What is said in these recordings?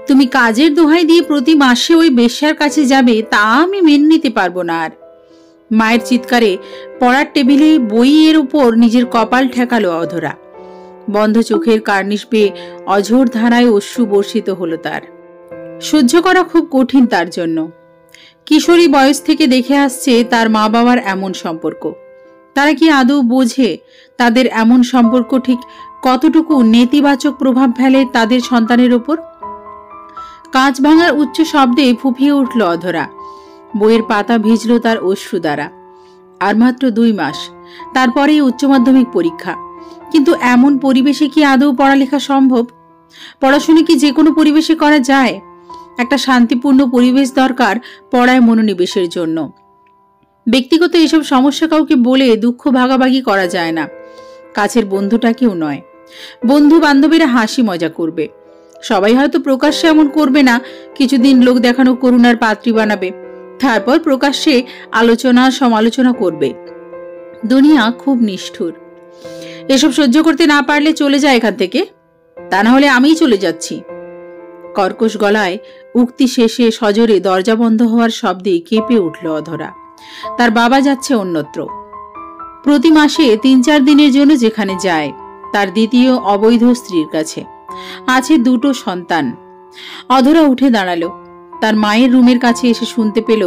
তুমি কাজের দোহাই দিয়ে প্রতি মাসে ওই বেশ্যার কাছে যাবে, তা আমি মেনে নিতে পারবো না আর। মায়ের চিৎকারে পড়ার টেবিলে বইয়ের উপর নিজের কপাল ঠেকালো অধরা। বন্ধ চোখের কার্নিশ বেয়ে অঝোর ধারায় অশ্রু বর্ষিত হলো তার। সহ্য করা খুব কঠিন তার জন্য। কিশোরী বয়স থেকে দেখে আসছে তার মা বাবার এমন সম্পর্ক। তারা কি আদৌ বোঝে তাদের এমন সম্পর্ক ঠিক কতটুকু নেতিবাচক প্রভাব ফেলে তাদের সন্তানের ওপর? কাঁচ ভাঙার উচ্চ শব্দে ফুঁপিয়ে উঠল অধরা। বইয়ের পাতা ভিজল তার অশ্রু দ্বারা। আর মাত্র 2 মাস, তারপরেই উচ্চ মাধ্যমিক পরীক্ষা। কিন্তু এমন পরিবেশে কি আদৌ পড়ালেখা সম্ভব? পড়াশোনা কি যে কোনো পরিবেশে করা যায়? একটা শান্তিপূর্ণ পরিবেশ দরকার পড়ায় মনোনিবেশের জন্য। ব্যক্তিগত এসব সমস্যা কাউকে বলে দুঃখ ভাগাভাগি করা যায় না। কাছের বন্ধুটাকেও নয়। বন্ধু বান্ধবীরা হাসি মজা করবে, সবাই হয়তো প্রকাশ্যে এমন করবে না, কিছুদিন লোক দেখানো করুণার পাত্রী বানাবে, তারপর প্রকাশ্যে আলোচনা সমালোচনা করবে। দুনিয়া খুব নিষ্ঠুর। এসব সহ্য করতে না পারলে চলে যায় এখান থেকে, তা না হলে আমিই চলে যাচ্ছি। কর্কশ গলায় উক্তি শেষে সজোরে দরজা বন্ধ হওয়ার শব্দে কেঁপে উঠল অধরা। তার বাবা যাচ্ছে অন্যত্র। প্রতি মাসে 3-4 দিনের জন্য যেখানে যায়, তার দ্বিতীয় অবৈধ স্ত্রীর কাছে। আছে 2টো সন্তান। অধরা উঠে দাঁড়ালো। তার মায়ের রুমের কাছে এসে শুনতে পেল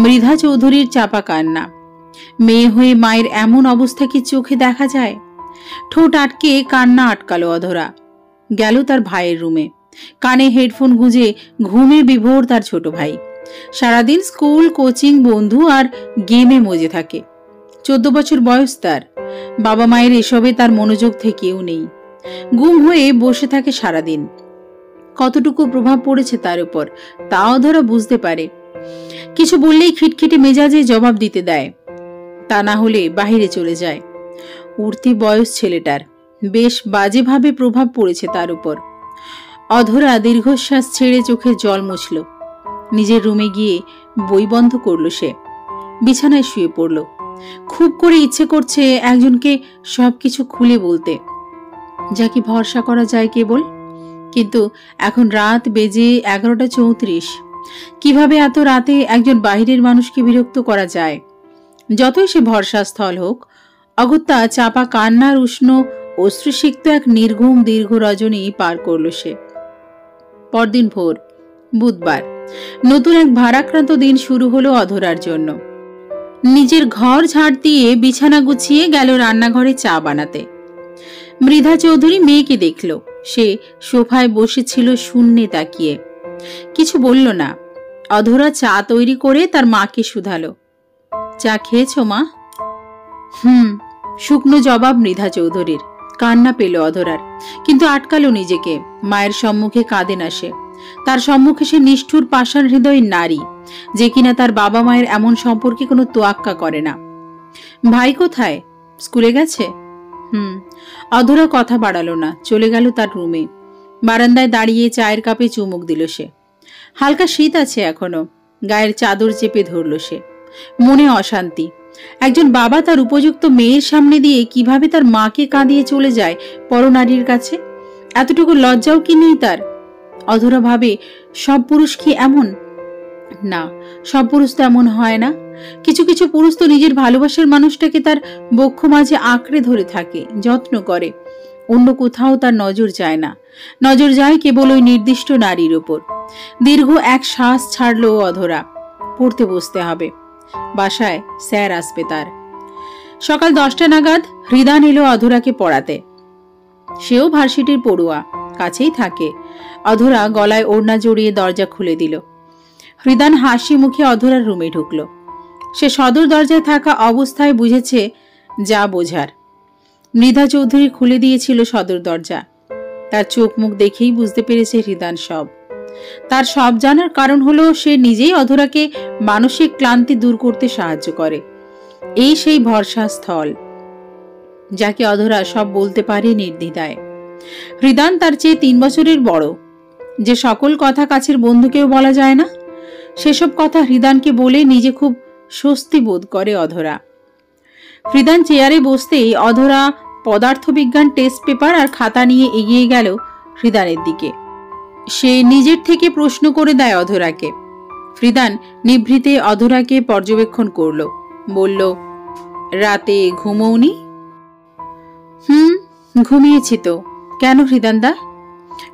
মৃধা চৌধুরীর চাপা কান্না। মেয়ে হয়ে মায়ের এমন অবস্থা কি চোখে দেখা যায়? ঠোঁট আটকে কান্না আটকালো অধরা। গেল তার ভাইয়ের রুমে। কানে হেডফোন গুঁজে ঘুমে বিভোর তার ছোট ভাই। সারাদিন স্কুল, কোচিং, বন্ধু আর গেমে মজে থাকে। 14 বছর বয়স তার। বাবা মায়ের এসবে তার মনোযোগ থেকেও নেই। গুম হয়ে বসে থাকে সারাদিন। কতটুকু প্রভাব পড়েছে তার উপর তা অধরা বুঝতে পারে। কিছু বললেই খিটখিটে মেজাজে জবাব দিতে দেয়, তা না হলে বাহিরে চলে যায়। উঠতি বয়স ছেলেটার। বেশ বাজেভাবে প্রভাব পড়েছে তার উপর। অধরা দীর্ঘশ্বাস ছেড়ে চোখের জল মুছল। নিজের রুমে গিয়ে বই বন্ধ করল। সে বিছানায় শুয়ে পড়ল। খুব করে ইচ্ছে করছে একজনকে সবকিছু খুলে বলতে, যা কি ভরসা করা যায় কেবল। কিন্তু এখন রাত বেজে 11:34। কিভাবে এত রাতে একজন বাহিরের মানুষকে বিরক্ত করা যায়? যতই সে ভরসাস্থল হোক, অগত্যা চাপা কান্নার উষ্ণ অশ্রুসিক্ত এক নির্ঘুম দীর্ঘ রজনী পার করল সে। পরদিন ভোর, বুধবার। নতুন এক ভারাক্রান্ত দিন শুরু হলো অধরার জন্য। নিজের ঘর ঝাড় দিয়ে বিছানা গুছিয়ে গেল রান্নাঘরে চা বানাতে। মৃধা চৌধুরী মেয়েকে দেখল। সে সোফায় বসেছিল শূন্যে তাকিয়ে। কিছু বলল না। অধরা চা তৈরি করে তার মাকে শুধালো, চা খেয়েছ মা? শুকনো জবাব মৃধা চৌধুরীর। কান্না পেল অধরার, কিন্তু আটকালো নিজেকে। মায়ের সম্মুখে কাঁদে না সে। তার সম্মুখে সে নিষ্ঠুর পাষাণ হৃদয় নারী, যে কিনা তার বাবা মায়ের এমন সম্পর্কে কোনো তোয়াক্কা করে না। ভাই কোথায়? স্কুলে গেছে? অধরা কথা বাড়ালো না, চলে গেল তার রুমে। বারান্দায় দাঁড়িয়ে চায়ের কাপে চুমুক দিল সে। হালকা শীত আছে এখনো। গায়ের চাদর চেপে ধরল সে। মনে অশান্তি। একজন বাবা তার উপযুক্ত মেয়ের সামনে দিয়ে কিভাবে তার মাকে কাঁদিয়ে চলে যায় পরনারীর কাছে? এতটুকু লজ্জাও কি নেই তার? অধরা ভাবে, সব পুরুষ কি এমন? না, সব পুরুষ তো এমন হয় না। কিছু কিছু পুরুষ তো নিজের ভালোবাসার মানুষটাকে তার বক্ষ মাঝে আঁকড়ে ধরে থাকে, যত্ন করে। অন্য কোথাও তার নজর যায় না। নজর যায় কেবল ওই নির্দিষ্ট নারীর ওপর। দীর্ঘ এক শ্বাস ছাড়ল অধরা। পড়তে বসতে হবে। বাসায় স্যার আসবে তার। সকাল 10টা নাগাদ হৃদান এলো অধরাকে পড়াতে। সেও ভার্সিটির পড়ুয়া, কাছেই থাকে। অধরা গলায় ওড়না জড়িয়ে দরজা খুলে দিল। হৃদান হাসি মুখে অধরার রুমে ঢুকল। সে সদর দরজায় থাকা অবস্থায় বুঝেছে যা বোঝার। মৃধা চৌধুরী খুলে দিয়েছিল সদর দরজা। তার চোখ মুখ দেখেই বুঝতে পেরেছে হৃদান সব। তার সব জানার কারণ হলো সে নিজেই অধরাকে মানসিক ক্লান্তি দূর করতে সাহায্য করে। এই সেই ভরসা স্থল, যাকে অধরা সব বলতে পারে নির্দ্বিধায়। হৃদান তার চেয়ে 3 বছরের বড়। যে সকল কথা কাছের বন্ধুকেও বলা যায় না, সেসব কথা হৃদানকে বলে নিজে খুব স্বস্তি বোধ করে অধরা। হৃদান চেয়ারে বসতেই অধরা পদার্থবিজ্ঞান টেস্ট পেপার আর খাতা নিয়ে এগিয়ে গেল হৃদানের দিকে। সে নিজের থেকে প্রশ্ন করে দেয় অধরাকে। ফ্রিদান নিভৃতে অধরাকে পর্যবেক্ষণ করল, বলল, রাতে ঘুমোওনি? ঘুমিয়েছি তো। কেন হৃদানদা?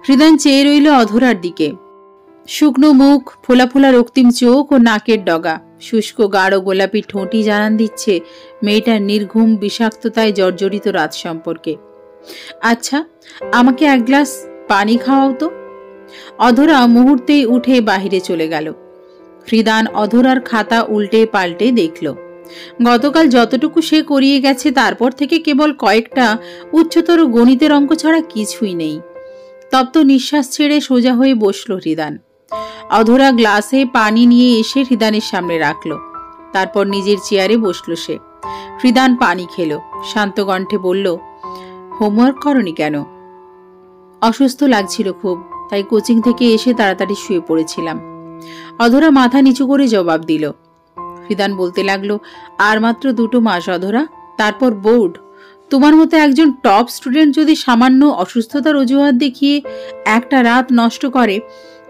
হৃদান চেয়ে রইল অধরার দিকে। শুকনো মুখ, ফোলা ফোলা রক্তিম চোখ ও নাকের ডগা, শুষ্ক গাঢ় গোলাপি ঠোঁটি জানান দিচ্ছে মেয়েটার নির্ঘুম বিষাক্ততায় জর্জরিত রাত সম্পর্কে। আচ্ছা, আমাকে এক গ্লাস পানি খাওয়াও তো। অধরা মুহূর্তেই উঠে বাহিরে চলে গেল। ফ্রিদান অধরার খাতা উল্টে পাল্টে দেখল। গতকাল যতটুকু সে করিয়ে গেছে তারপর থেকে কেবল কয়েকটা উচ্চতর গণিতের অঙ্ক ছাড়া কিছুই নেই। তপ্ত নিঃশ্বাস ছেড়ে সোজা হয়ে বসল হৃদান। অধরা গ্লাসে পানি নিয়ে এসে হৃদানের সামনে রাখল। তারপর নিজের চেয়ারে বসল সে। হৃদান পানি খেল, শান্ত কণ্ঠে বলল, হোমওয়ার্ক করনি কেন? অসুস্থ লাগছিল খুব, তাই কোচিং থেকে এসে তাড়াতাড়ি শুয়ে পড়েছিলাম। অধরা মাথা নিচু করে জবাব দিল। হৃদান বলতে লাগলো, আর মাত্র 2 মাস অধরা, তারপর বোর্ড। তোমার মতো একজন টপ স্টুডেন্ট যদি সামান্য অসুস্থতার অজুহাত দেখিয়ে একটা রাত নষ্ট করে,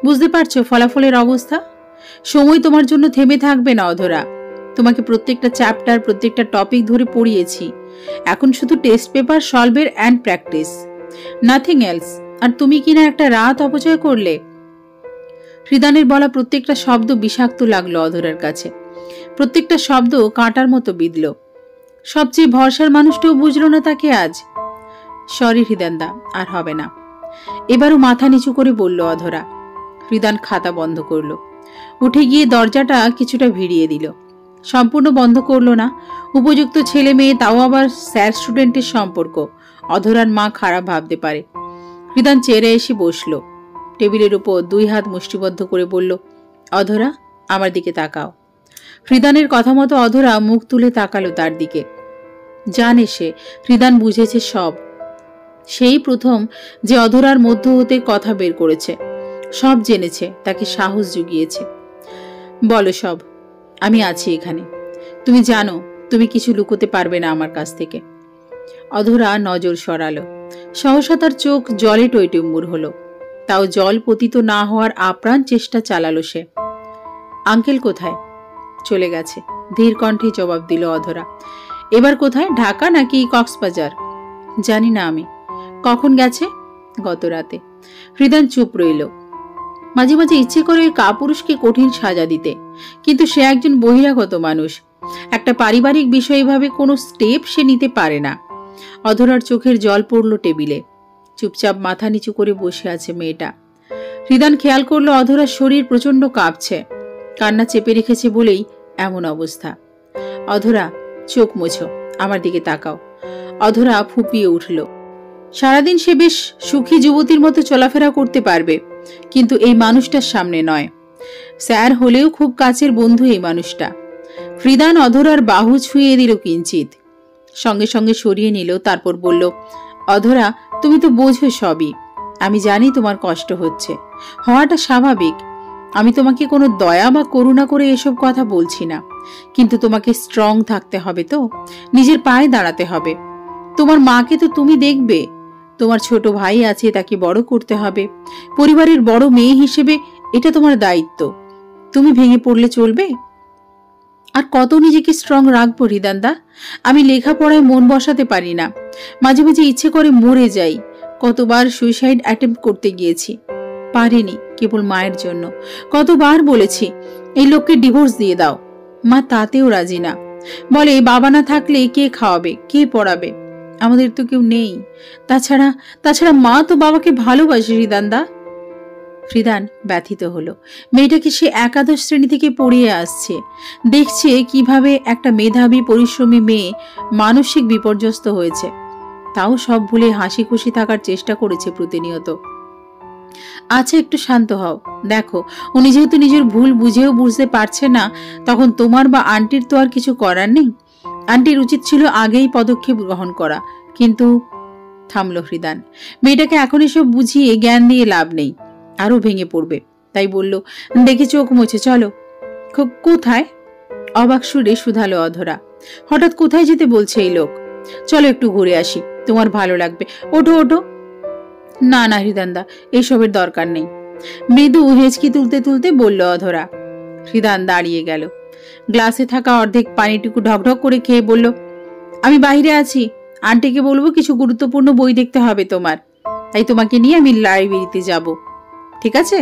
বুঝতে পারছো ফলাফলের অবস্থা? সময় তোমার জন্য থেমে থাকবে না অধরা। তোমাকে প্রত্যেকটা চ্যাপ্টার, প্রত্যেকটা টপিক ধরে পড়িয়েছি। এখন শুধু টেস্ট পেপার সলভের অ্যান্ড প্র্যাকটিস, নাথিং এলস। আর তুমি কিনা একটা রাত অপচয় করলে। হৃদানের বলা প্রত্যেকটা শব্দ বিষাক্ত লাগলো অধরার কাছে। প্রত্যেকটা শব্দ কাঁটার মতো বিঁধল। সবচেয়ে ভরসার মানুষটাও বুঝল না তাকে আজ। সরি হৃদানদা, আর হবে না। এবারও মাথা নিচু করে বলল অধরা। হৃদান খাতা বন্ধ করল। উঠে গিয়ে দরজাটা কিছুটা ভিড়িয়ে দিল। সম্পূর্ণ বন্ধ করল না। উপযুক্ত ছেলে মেয়ে, তাও আবার স্যার স্টুডেন্টের সম্পর্ক, অধরার মা খারাপ ভাবতে পারে। হৃদান চেয়ারে এসে বসল। টেবিলের উপর 2 হাত মুষ্টিবদ্ধ করে বলল, অধরা, আমার দিকে তাকাও। হৃদানের কথা মতো অধরা মুখ তুলে তাকালো তার দিকে। জানে সে, হৃদান বুঝেছে সব। সেই প্রথম যে অধরার মধ্য হতে কথা বের করেছে, সব জেনেছে, তাকে সাহস জুগিয়েছে। বলো সব, আমি আছি এখানে। তুমি জানো তুমি কিছু লুকোতে পারবে না আমার কাছ থেকে। অধরা নজর সরালো। সহসা তার চোখ জলে টইটুম্বুর হলো। তাও জল পতিত না হওয়ার আপ্রাণ চেষ্টা চালালো সে। আঙ্কেল কোথায়? চলে গেছে, ধীর কণ্ঠে জবাব দিল অধরা। এবার কোথায়? ঢাকা নাকি কক্সবাজার? জানি না আমি। কখন গেছে? গত রাতে। হৃদান চুপ রইল। মাঝে মাঝে ইচ্ছে করে ওই কাপুরুষকে কঠিন সাজা দিতে, কিন্তু সে একজন বহিরাগত মানুষ। একটা পারিবারিক বিষয় এভাবে কোনো স্টেপ সে নিতে পারে না। অধরার চোখের জল পড়ল টেবিলে। চুপচাপ মাথা নিচু করে বসে আছে মেয়েটা। হৃদান খেয়াল করলো অধরার শরীর প্রচন্ড কাঁপছে। কান্না চেপে রেখেছে বলেই এমন অবস্থা। অধরা, চোখ মোছো, আমার দিকে তাকাও। অধরা ফুপিয়ে উঠল। সারাদিন সে বেশ সুখী যুবতীর মতো চলাফেরা করতে পারবে, কিন্তু এই মানুষটার সামনে নয়। স্যার হলেও খুব কাছের বন্ধু এই মানুষটা। হৃদান অধরার বাহু ছুঁয়ে দিল কিঞ্চিত, সঙ্গে সঙ্গে সরিয়ে নিল। তারপর বলল, অধরা, তুমি তো বোঝো সবই। আমি জানি তোমার কষ্ট হচ্ছে, হওয়াটা স্বাভাবিক। আমি তোমাকে কোনো দয়া বা করুণা করে এসব কথা বলছি না, কিন্তু তোমাকে স্ট্রং থাকতে হবে তো, নিজের পায়ে দাঁড়াতে হবে। তোমার মাকে তো তুমি দেখবে, তোমার ছোট ভাই আছে, তাকে বড় করতে হবে। পরিবারের বড় মেয়ে হিসেবে এটা তোমার দায়িত্ব। তুমি ভেঙে পড়লে চলবে? আর কত নিজেকে স্ট্রং রাখবো হৃদানদা? আমি লেখাপড়ায় মন বসাতে পারি না। মাঝে মাঝে ইচ্ছে করে মরে যাই। কতবার সুইসাইড অ্যাটেম্প্ট করতে গিয়েছি, পারিনি, কেবল মায়ের জন্য। কতবার বলেছি এই লোককে ডিভোর্স দিয়ে দাও, মা তাতেও রাজি না। বলে বাবা না থাকলে কে খাওয়াবে, কে পড়াবে? আমাদের তো কেউ নেই। তাছাড়া মা তো বাবাকে ভালোবাসে হৃদানদা। হৃদান ব্যথিত হলো। মেয়েটাকে সে একাদশ শ্রেণী থেকে পড়িয়ে আসছে, দেখছে কিভাবে একটা মেধাবী পরিশ্রমী মেয়ে মানসিক বিপর্যস্ত হয়েছে। তাও সব ভুলে হাসি খুশি থাকার চেষ্টা করেছে প্রতিনিয়ত। আচ্ছা, একটু শান্ত হও। দেখো, উনি যেহেতু নিজের ভুল বুঝেও বুঝতে পারছে না, তখন তোমার বা আন্টির তো আর কিছু করার নেই। আন্টির উচিত ছিল আগেই পদক্ষেপ গ্রহণ করা, কিন্তু থামল হৃদান। মেয়েটাকে এখন এসব বুঝিয়ে জ্ঞান দিয়ে লাভ নেই, আরো ভেঙে পড়বে। তাই বলল, দেখে চোখ মুছে চলো। কোথায়? অবাক সুরে শুধালো অধরা। হঠাৎ কোথায় যেতে বলছে এই লোক? চলো একটু ঘুরে আসি, তোমার ভালো লাগবে। ওঠো ওঠো। না না হৃদানদা, এইসবের দরকার নেই। মৃদু হেঁচকি তুলতে তুলতে বলল অধরা। হৃদান দাঁড়িয়ে গেল। গ্লাসে থাকা অর্ধেক পানিটুকু ঢকঢক করে খেয়ে বলল, আমি বাইরে আছি, আন্টিকে বলবো কিছু গুরুত্বপূর্ণ বই দেখতে হবে তোমার, তাই তোমাকে নিয়ে আমি লাইব্রেরিতে যাব, ঠিক আছে?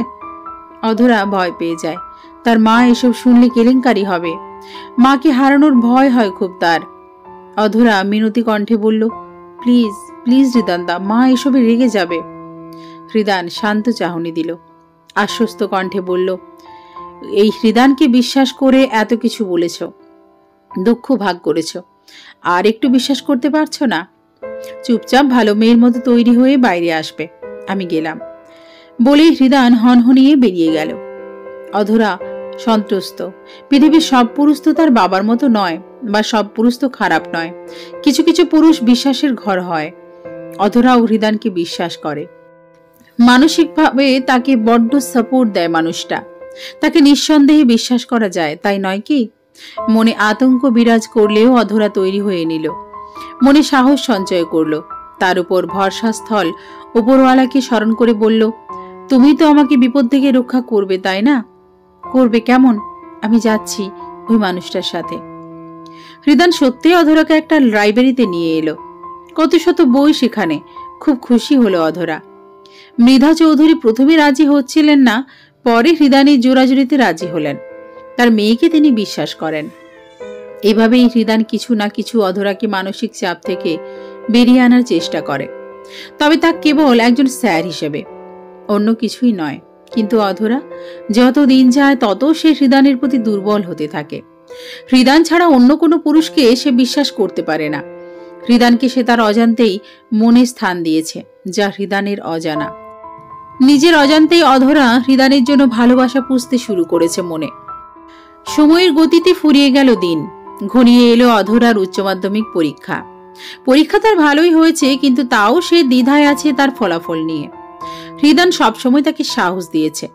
অধরা ভয় পেয়ে যায়। তার মা এসব শুনলে কেলেঙ্কারি হবে। মাকে হারানোর ভয় হয় খুব তার। অধরা মিনতি কণ্ঠে বলল, প্লিজ প্লিজ হৃদানদা, মা এসবে রেগে যাবে। হৃদান শান্ত চাহনি দিল, আশ্বস্ত কণ্ঠে বলল, এই হৃদানকে বিশ্বাস করে এত কিছু বলেছ, দুঃখ ভাগ করেছ, আর একটু বিশ্বাস করতে পারছো না? চুপচাপ ভালো মেয়ের মতো তৈরি হয়ে বাইরে আসবে, আমি গেলাম। বলেই হৃদান হনহনিয়ে বেরিয়ে গেল। অধরা সন্ত্রস্ত। পৃথিবীর সব পুরুষ তো তার বাবার মতো নয়, বা সব পুরুষ তো খারাপ নয়। কিছু কিছু পুরুষ বিশ্বাসের ঘর হয়। অধরাও হৃদানকে বিশ্বাস করে। মানসিকভাবে তাকে বড্ড সাপোর্ট দেয় মানুষটা। তাকে নিঃসন্দেহে বিশ্বাস করা যায়, তাই নয় কি? মনে আতঙ্ক বিরাজ করলেও অধরা তৈরি হয়ে নিল। মনে সাহস সঞ্চয় করল। তার উপর ভরসাস্থল উপরওয়ালাকে স্মরণ করে বলল, তুমি তো আমাকে বিপদ থেকে রক্ষা করবে, তাই না? করবে কেমন? আমি যাচ্ছি ওই মানুষটার সাথে। হৃদান সত্যি অধরাকে একটা লাইব্রেরিতে নিয়ে এলো। কত শত বই সেখানে। খুব খুশি হলো অধরা। মৃধা চৌধুরী প্রথমে রাজি হচ্ছিলেন না, পরে হৃদানের জোরাজুরিতে রাজি হলেন। তার মেয়েকে তিনি বিশ্বাস করেন। এভাবেই হৃদান কিছু না কিছু অধরাকে মানসিক চাপ থেকে বেরিয়ে আনার চেষ্টা করে, তবে তা কেবল একজন স্যার হিসেবে, অন্য কিছুই নয়। কিন্তু অধরা যত দিন যায় তত সে হৃদানের প্রতি দুর্বল হতে থাকে। হৃদান ছাড়া অন্য কোনো পুরুষকে সে বিশ্বাস করতে পারে না। হৃদানকে সে তার অজান্তেই মনে স্থান দিয়েছে, যা হৃদানের অজানা। নিজের অজান্তেই অধরা হৃদানের জন্য ভালোবাসা পুষতে শুরু করেছে মনে। সময়ের গতিতে ফুরিয়ে গেল দিন। ঘনিয়ে এলো অধরার উচ্চ মাধ্যমিক পরীক্ষা। পরীক্ষা তার ভালোই হয়েছে, কিন্তু তাও সে দ্বিধায় আছে তার ফলাফল নিয়ে। হৃদান সবসময় তাকে সাহস দিয়েছে,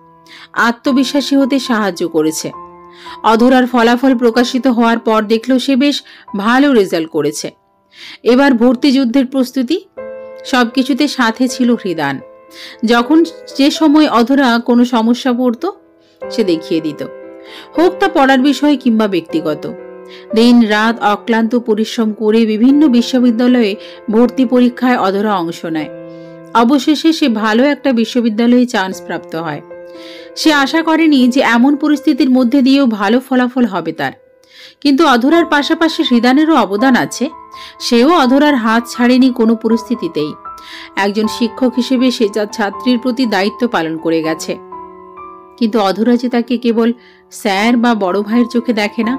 আত্মবিশ্বাসী হতে সাহায্য করেছে। অধরার ফলাফল প্রকাশিত হওয়ার পর দেখলো সে বেশ ভালো রেজাল্ট করেছে। এবার ভর্তি যুদ্ধের প্রস্তুতি, সবকিছুতে সাথে ছিল হৃদান। যখন যে সময় অধরা কোনো সমস্যা পড়তো সে দেখিয়ে দিত, হোক তা পড়ার বিষয় কিংবা ব্যক্তিগত। দিন রাত অক্লান্ত পরিশ্রম করে বিভিন্ন বিশ্ববিদ্যালয়ে ভর্তি পরীক্ষায় অধরা অংশ নেয়। অবশেষে সে ভালো একটা বিশ্ববিদ্যালয়ে চান্স প্রাপ্ত হয়। সে আশা করেনি যে এমন পরিস্থিতির মধ্যে দিয়েও ভালো ফলাফল হবে তার। কিন্তু অধরার পাশাপাশি হৃদানেরও অবদান আছে। সেও অধরার হাত ছাড়েনি কোনো পরিস্থিতিতেই। একজন শিক্ষক হিসেবে সে তার ছাত্রীর প্রতি দায়িত্ব পালন করে গেছে। কিন্তু অধরা যে তাকে কেবল স্যার বা বড় ভাইয়ের চোখে দেখে না।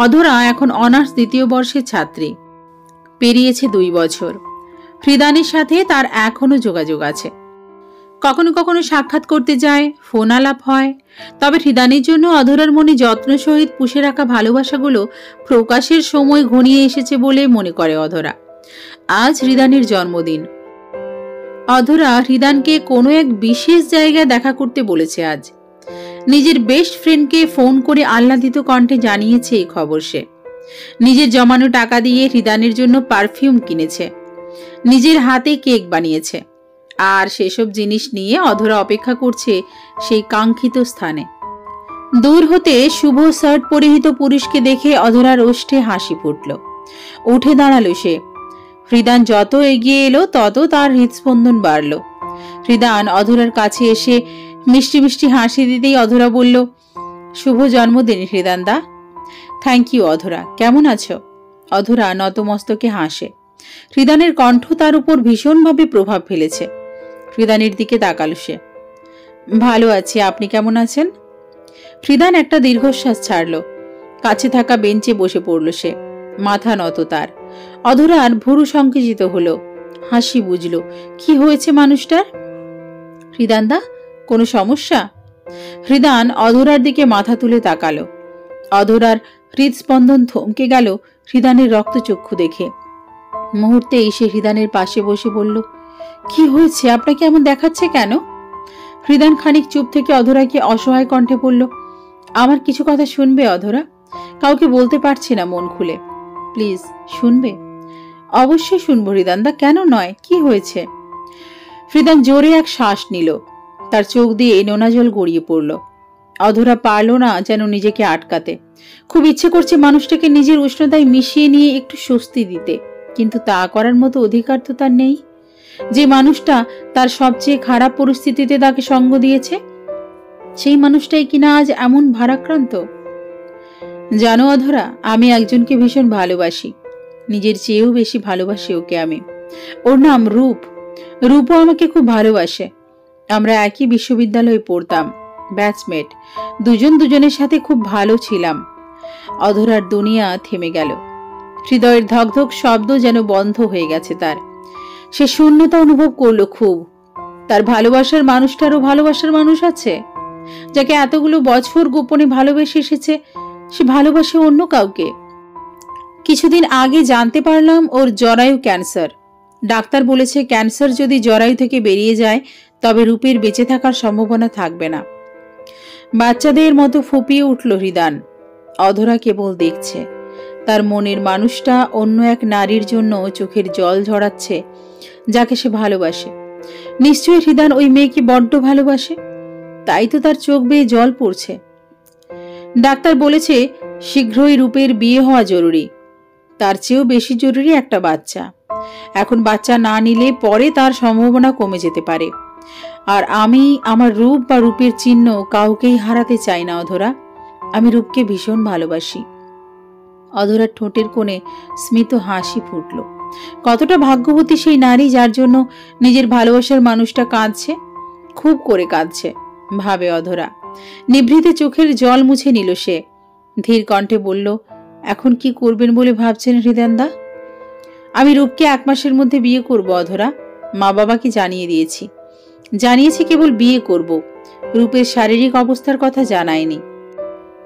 অধরা এখন অনার্স দ্বিতীয় বর্ষের ছাত্রী। পেরিয়েছে 2 বছর। হৃদানের সাথে তার এখনো যোগাযোগ আছে। কখনো কখনো সাক্ষাৎ করতে যায়, ফোন আলাপ হয়। তবে হৃদানের জন্য অধরার মনে যত্ন সহিত পুষে রাখা ভালোবাসাগুলো প্রকাশের সময় ঘনিয়ে এসেছে বলে মনে করে অধরা। আজ হৃদানের জন্মদিন। অধরা হৃদানকে কোনো এক বিশেষ জায়গায় দেখা করতে বলেছে আজ। নিজের বেস্ট ফ্রেন্ডকে ফোন করে আহ্লাদিত কণ্ঠে জানিয়েছে এই খবর সে। নিজের জমানো টাকা দিয়ে হৃদানের জন্য পারফিউম কিনেছে, নিজের হাতে কেক বানিয়েছে। আর সেসব জিনিস নিয়ে অধরা অপেক্ষা করছে সেই কাঙ্ক্ষিত স্থানে। দূর হতে শুভ শার্ট পরিহিত পুরুষকে দেখে অধরার ওষ্ঠে হাসি ফুটল। উঠে দাঁড়ালো সে। হৃদান যত এগিয়ে এলো তত তার হৃদস্পন্দন বাড়ল। হৃদান অধরার কাছে এসে মিষ্টি মিষ্টি হাসি দিতেই অধরা বলল, শুভ জন্মদিন হৃদান দা। থ্যাংক ইউ অধরা, কেমন আছো? অধরা নতমস্তকে হাসে। হৃদানের কণ্ঠ তার উপর ভীষণভাবে প্রভাব ফেলেছে। হৃদানের দিকে তাকালো সে। ভালো আছি, আপনি কেমন আছেন? হৃদান একটা দীর্ঘশ্বাস ছাড়ল। কাছে থাকা বেঞ্চে বসে পড়ল সে। মাথা নত তার। অধরার ভুরু সংকুচিত হলো। হাসি বুঝল কি হয়েছে মানুষটার। হৃদান দা, কোনো সমস্যা? হৃদান অধরার দিকে মাথা তুলে তাকালো। অধরার হৃদস্পন্দন থমকে গেল হৃদানের রক্তচক্ষু দেখে। মুহূর্তে এসে হৃদানের পাশে বসে বলল, কি হয়েছে, আপনাকে এমন দেখাচ্ছে কেন? হৃদান খানিক চুপ থেকে অধরাকে অসহায় কণ্ঠে বলল, আমার কিছু কথা শুনবে অধরা? কাউকে বলতে পারছি না মন খুলে, প্লিজ শুনবে? অবশ্যই শুনবো হৃদানদা, কেন নয়, কি হয়েছে? হৃদান জোরে এক শ্বাস নিল। তার চোখ দিয়ে নোনা জল গড়িয়ে পড়ল। অধরা পারল না যেন নিজেকে আটকাতে। খুব ইচ্ছে করছে মানুষটাকে নিজের উষ্ণতায় মিশিয়ে নিয়ে একটু স্বস্তি দিতে, কিন্তু তা করার মতো অধিকার তো তার নেই। যে মানুষটা তার সবচেয়ে খারাপ পরিস্থিতিতে তাকে সঙ্গ দিয়েছে, সেই মানুষটাই কিনা আজ এমন ভারাক্রান্ত। জানো অধরা, আমি একজনকে ভীষণ ভালোবাসি, নিজের চেয়েও বেশি ভালোবাসি ওকে আমি। ওর নাম রূপ। রূপও আমাকে খুব ভালোবাসে। আমরা একই বিশ্ববিদ্যালয়ে পড়তাম, ব্যাচমেট, দুজন দুজনের সাথে খুব ভালো ছিলাম। অধরার দুনিয়া থেমে গেল। হৃদয়ের ধকধক শব্দ যেন বন্ধ হয়ে গেছে তার। সে শূন্যতা অনুভব করলো খুব। তার ভালোবাসার মানুষটারও ভালোবাসার মানুষ আছে, যাকে এতগুলো বছর গোপনে ভালোবেসে এসেছে। সে ভালোবাসে অন্য কাউকে। কিছুদিন আগে জানতে পারলাম ওর জরায়ু ক্যান্সার। ডাক্তার বলেছে ক্যান্সার যদি জরায়ু থেকে বেরিয়ে যায় তবে রূপের বেঁচে থাকার সম্ভাবনা থাকবে না। বাচ্চাদের মতো ফুপিয়ে উঠল হৃদান। অধরা কেবল দেখছে তার মনের মানুষটা অন্য এক নারীর জন্য চোখের জল ঝরাচ্ছে, যাকে সে ভালোবাসে। নিশ্চয়ই হৃদান ওই মেয়েকে বড্ড ভালোবাসে, তাই তো তার চোখ বেয়ে জল পড়ছে। ডাক্তার বলেছে শীঘ্রই রূপের বিয়ে হওয়া জরুরি। তার চেয়েও বেশি জরুরি একটা বাচ্চা। এখন বাচ্চা না নিলে পরে তার সম্ভাবনা কমে যেতে পারে। আর আমি আমার রূপ বা রূপের চিহ্ন কাউকেই হারাতে চাই না অধরা। আমি রূপকে ভীষণ ভালোবাসি। অধরার ঠোঁটের কোণে স্মিত হাসি ফুটল। কতটা ভাগ্যবতী সেই নারী যার জন্য নিজের ভালোবাসার মানুষটা কাঁদছে, খুব করে কাঁদছে, ভাবে অধরা। নিভৃতে চোখের জল মুছে নিল সে। ধীর কণ্ঠে বলল, এখন কি করবেন বলে ভাবছেন হৃদানদা? আমি রূপকে 1 মাসের মধ্যে বিয়ে করব অধরা। মা বাবাকে জানিয়েছি কেবল বিয়ে করব। রূপের শারীরিক অবস্থার কথা জানায়নি।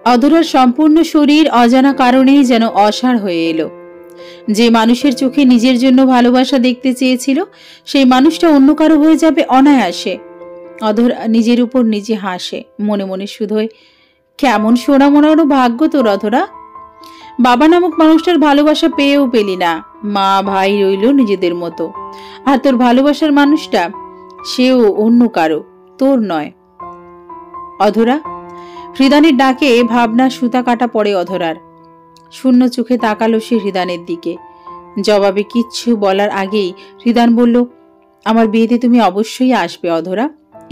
অধরার সম্পূর্ণ শরীর অজানা কারণেই যেন অসাড় হয়ে এলো। যে মানুষের চোখে নিজের জন্য ভালোবাসা দেখতে চেয়েছিল, সেই মানুষটা অন্য কারো হয়ে যাবে অনায়াসে। অধরা নিজের উপর নিজে হাসে, মনে মনে শুধোয়, কেমন সোনা মনানো ভাগ্য তোর অধরা। বাবা নামক মানুষটার ভালোবাসা পেয়েও পেলি না। মা ভাই রইল নিজেদের মতো। আর তোর ভালোবাসার মানুষটা, সেও অন্য কারো, তোর নয়। অধরা। হৃদানের ডাকে ভাবনা সুতা কাটা পড়ে অধরার। শূন্য চোখে তাকালো সে হৃদানের দিকে। জবাবে কিচ্ছু বলার আগেই হৃদান বলল, আমার বিয়েতে তুমি অবশ্যই আসবে অধরা,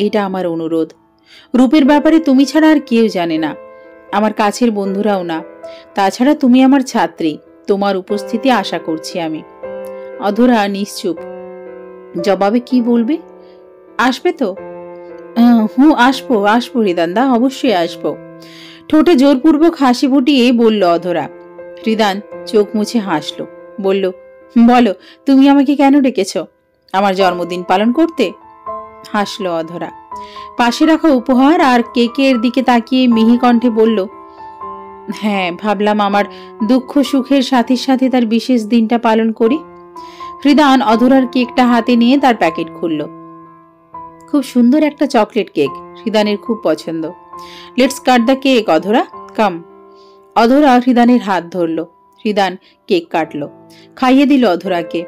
এটা আমার অনুরোধ। রূপের ব্যাপারে তুমি ছাড়া আর কেউ জানে না, আমার কাছের বন্ধুরাও না। তাছাড়া তুমি আমার ছাত্রী, তোমার উপস্থিতি আশা করছি আমি। অধরা নিশ্চুপ। জবাবে কি বলবে? আসবে তো? আসবো হৃদানদা, অবশ্যই আসবো। ঠোঁটে জোরপূর্বক হাসি ফুটিয়ে বলল অধরা। হৃদান চোখ মুছে হাসলো, বলল, বলো তুমি আমাকে কেন ডেকেছ? আমার জন্মদিন পালন করতে? হাসল অধরা। পাশে রাখা উপহার আর কেকের দিকে তাকিয়ে মিহি কণ্ঠে বলল, হ্যাঁ, ভাবলাম আমার দুঃখ সুখের সাথে সাথে তার বিশেষ দিনটা পালন করি। হৃদান অধরার কেকটা হাতে নিয়ে তার প্যাকেট খুলল। খুব সুন্দর একটা চকলেট কেক, হৃদানের খুব পছন্দ। লেটস কাট দ্য কেক অধরা, কাম। অধরা হৃদানের হাত ধরল। হৃদান কেক কাটল, খাইয়ে দিল অধরাকে।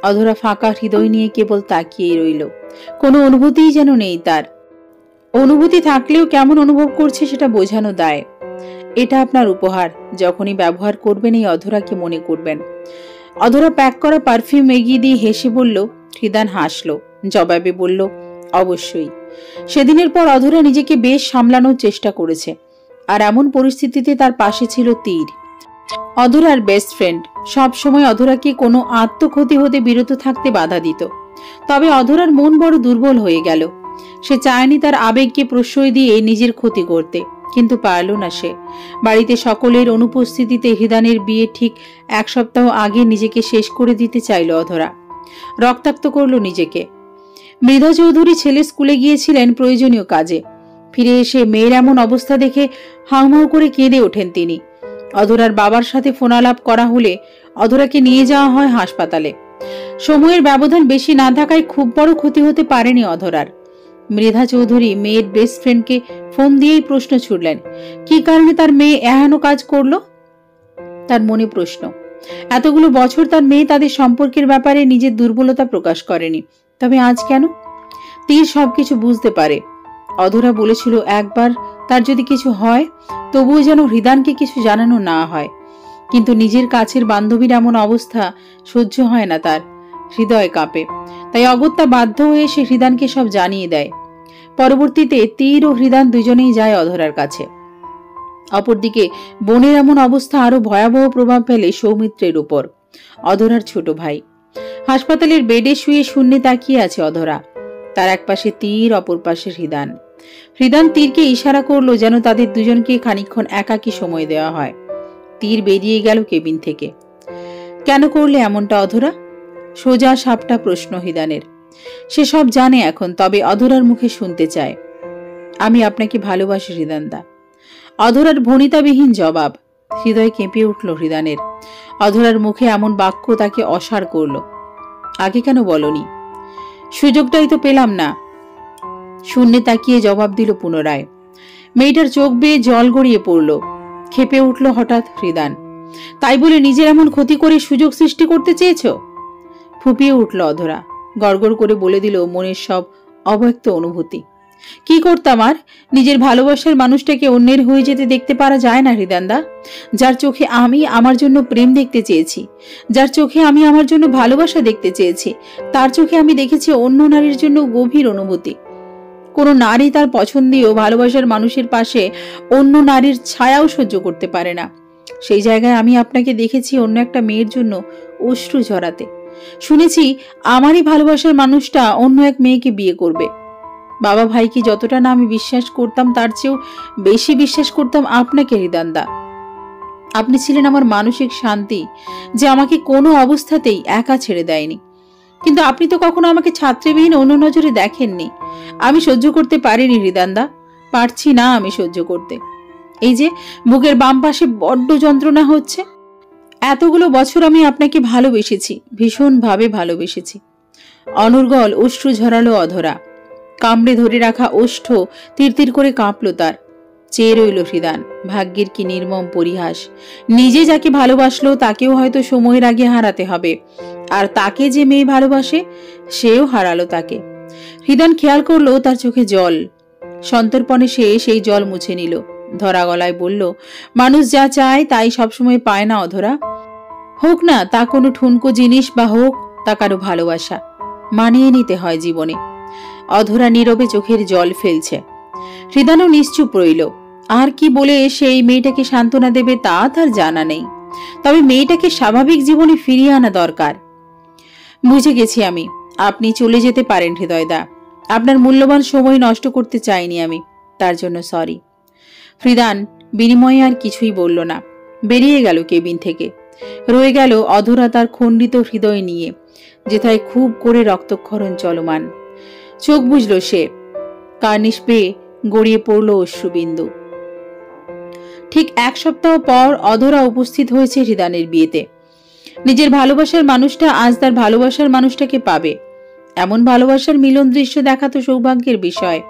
অধরা ফাঁকা হৃদয় নিয়ে কেবল তাকিয়েই রইল। কোনো অনুভূতিই যেন নেই তার। অনুভূতি থাকলেও কেমন অনুভব করছে সেটা বোঝানো দায়। এটা আপনার উপহার, যখনই ব্যবহার করবেন এই অধরাকে মনে করবেন। অধরা প্যাক করা পারফিউম এগিয়ে দিয়ে হেসে বলল। হৃদান হাসল, জবাবে বলল, অবশ্যই। সেদিনের পর অধরা নিজেকে বেশ সামলানোর চেষ্টা করেছে। আর এমন পরিস্থিতিতে তার পাশে ছিল তীর, অধরার বেস্ট ফ্রেন্ড। সব সময় অধরাকে কোনো আত্মক্ষতি হতে বিরত থাকতে বাধা দিত। তবে অধরার মন বড় দুর্বল হয়ে গেল। সে চায়নি তার আবেগকে প্রশ্রয় দিয়ে নিজের ক্ষতি করতে, কিন্তু পারল না সে। বাড়িতে সকলের অনুপস্থিতিতে হৃদানের বিয়ে ঠিক 1 সপ্তাহ আগে নিজেকে শেষ করে দিতে চাইল অধরা। রক্তাক্ত করল নিজেকে। মৃধা চৌধুরী ছেলে স্কুলে গিয়েছিলেন প্রয়োজনীয় কাজে। ফিরে এসে মেয়ের এমন অবস্থা দেখে হাউমাউ করে কেঁদে ওঠেন তিনি। অধরার বাবার সাথে ফোনালাপ করা হলে অধরাকে নিয়ে যাওয়া হয় হাসপাতালে। সময়ের ব্যবধান বেশি না থাকায় খুব বড় ক্ষতি হতে পারেনি অধরার। মৃধা চৌধুরী মেয়ের বেস্ট ফ্রেন্ডকে ফোন দিয়েই প্রশ্ন ছুড়লেন, কি কারণে তার মেয়ে এহেন কাজ করলো। তার মনে প্রশ্ন। এতগুলো বছর তার মেয়ে তাদের সম্পর্কের ব্যাপারে নিজের দুর্বলতা প্রকাশ করেনি, তবে আজ কেন? তীর সবকিছু বুঝতে পারে। অধরা বলেছিল একবার তার যদি কিছু হয় তবুও যেন হৃদানকে কিছু জানানো না হয়, কিন্তু নিজের কাছের বান্ধবীর এমন অবস্থা সহ্য হয় না তার, হৃদয় কাঁপে। তাই অগত্যা বাধ্য হয়ে সে হৃদানকে সব জানিয়ে দেয়। পরবর্তীতে তীর ও হৃদান দুজনেই যায় অধরার কাছে। অপরদিকে বোনের এমন অবস্থা আরো ভয়াবহ প্রভাব ফেলে সৌমিত্রের উপর, অধরার ছোট ভাই। হাসপাতালের বেডে শুয়ে শূন্যে তাকিয়ে আছে অধরা। তার এক পাশে তীর, অপর পাশে হৃদান। হৃদান তীরকে ইশারা করলো যেন তাদের দুজনকে খানিকক্ষণ একাকী সময় দেওয়া হয়। তীর বেরিয়ে গেল কেবিন থেকে। কেন করলে এমনটা অধরা? সোজা সাপটা প্রশ্ন হৃদানের। সে সব জানে এখন, তবে অধরার মুখে শুনতে চায়। আমি আপনাকে ভালোবাসি হৃদানদা। অধরার ভনিতাবিহীন জবাব। হৃদয় কেঁপে উঠল হৃদানের। অধরার মুখে এমন বাক্য তাকে অসাড় করল। আগে কেন বলনি? সুযোগটাই তো পেলাম না। শূন্যে তাকিয়ে জবাব দিল পুনরায়। মেয়েটার চোখ বেয়ে জল গড়িয়ে পড়ল। খেপে উঠল হঠাৎ হৃদান। তাই বলে নিজের এমন ক্ষতি করে সুযোগ সৃষ্টি করতে চেয়েছ? ফুপিয়ে উঠল অধরা। গড়গড় করে বলে দিল মনের সব অব্যক্ত অনুভূতি। কি করতাম আর? নিজের ভালোবাসার মানুষটাকে অন্যের হয়ে যেতে দেখতে পারা যায় না হৃদানদা। যার চোখে আমি আমার জন্য প্রেম দেখতে চেয়েছি, যার চোখে আমি আমার জন্য ভালোবাসা দেখতে চেয়েছি, তার চোখে আমি দেখেছি অন্য নারীর জন্য গভীর অনুভূতি। কোনো নারী তার পছন্দীয় ভালোবাসার মানুষের পাশে অন্য নারীর ছায়াও সহ্য করতে পারে না। সেই জায়গায় আমি আপনাকে দেখেছি অন্য একটা মেয়ের জন্য অশ্রু ঝরাতে। শুনেছি আমারই ভালোবাসার মানুষটা অন্য এক মেয়েকে বিয়ে করবে। বাবা ভাইকে যতটা না আমি বিশ্বাস করতাম তার চেয়েও বেশি বিশ্বাস করতাম আপনাকে হৃদানদা। আপনি ছিলেন আমার মানসিক শান্তি, যে আমাকে কোনো অবস্থাতেই একা ছেড়ে দেয়নি। কিন্তু আপনি তো কখনো আমাকে ছাত্রীবিহীন অন্য নজরে দেখেননি। আমি সহ্য করতে পারিনি হৃদানদা, পারছি না আমি সহ্য করতে। এই যে বুকের বাম পাশে বড্ড যন্ত্রণা হচ্ছে। এতগুলো বছর আমি আপনাকে ভালোবেসেছি, ভীষণভাবে ভালোবেসেছি। অনর্গল অশ্রু ঝরালো অধরা। কামড়ে ধরে রাখা ওষ্ঠ তিরতির করে কাঁপল তার। চেয়ে রইল হৃদান। ভাগ্যের কি নির্মম পরিহাস! নিজে যাকে ভালোবাসলো তাকেও হয়তো সময়ের আগে হারাতে হবে, আর তাকে যে মেয়ে ভালোবাসে সেও হারালো তাকে। হৃদান খেয়াল করলো তার চোখে জল। সন্তর্পণে সে সেই জল মুছে নিল। ধরা গলায় বলল, মানুষ যা চায় তাই সবসময় পায় না অধরা। হোক না তা কোনো ঠুনকো জিনিস, বা হোক তা কারো ভালোবাসা, মানিয়ে নিতে হয় জীবনে। অধরা নীরবে চোখের জল ফেলছে। হৃদানও নিশ্চুপ রইল। আর কি বলে সেই মেয়েটাকে সান্ত্বনা দেবে তা তার জানা নেই। তবে মেয়েটাকে স্বাভাবিক জীবনে ফিরিয়ে আনা দরকার। বুঝে গেছি আমি। আপনি চলে যেতে পারেন হৃদয়দা। আপনার মূল্যবান সময় নষ্ট করতে চাইনি আমি, তার জন্য সরি। হৃদান বিনিময়ে আর কিছুই বলল না, বেরিয়ে গেল কেবিন থেকে। রয়ে গেল অধরা তার খণ্ডিত হৃদয় নিয়ে, যেথায় খুব করে রক্তক্ষরণ চলমান। চোখ বুঝল সে। কার্নিশ পেয়ে গড়িয়ে পড়ল অশ্রুবিন্দু। ঠিক এক সপ্তাহ পর অধরা উপস্থিত হয়েছে হৃদানের বিয়েতে। নিজের ভালোবাসার মানুষটা আজ তার ভালোবাসার মানুষটাকে পাবে। এমন ভালোবাসার মিলন দৃশ্য দেখা তো সৌভাগ্যের বিষয়।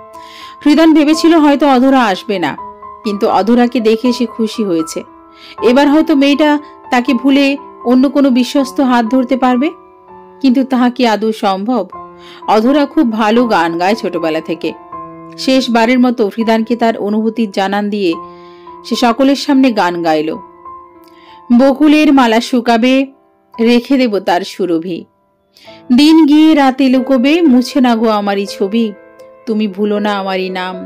হৃদান ভেবেছিল হয়তো অধরা আসবে না, কিন্তু অধরাকে দেখে সে খুশি হয়েছে। এবার হয়তো মেয়েটা তাকে ভুলে অন্য কোনো বিশ্বস্ত হাত ধরতে পারবে। কিন্তু তাহা কি আদৌ সম্ভব? অধরা খুব ভালো গান গায় ছোটবেলা থেকে। শেষবারের মতো হৃদানকে তার অনুভূতির জানান দিয়ে সে সকলের সামনে গান গাইল। বকুলের মালা শুকাবে, রেখে দেব তার সুরভি। দিন গিয়ে রাতে লুকোবে, মুছে না গো আমারই ছবি। তুমি ভুলো না আমারই নাম,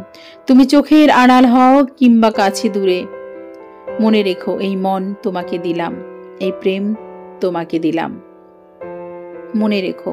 তুমি চোখের আড়াল হও কিংবা কাছে দূরে। মনে রেখো এই মন তোমাকে দিলাম, এই প্রেম তোমাকে দিলাম। মনে রেখো।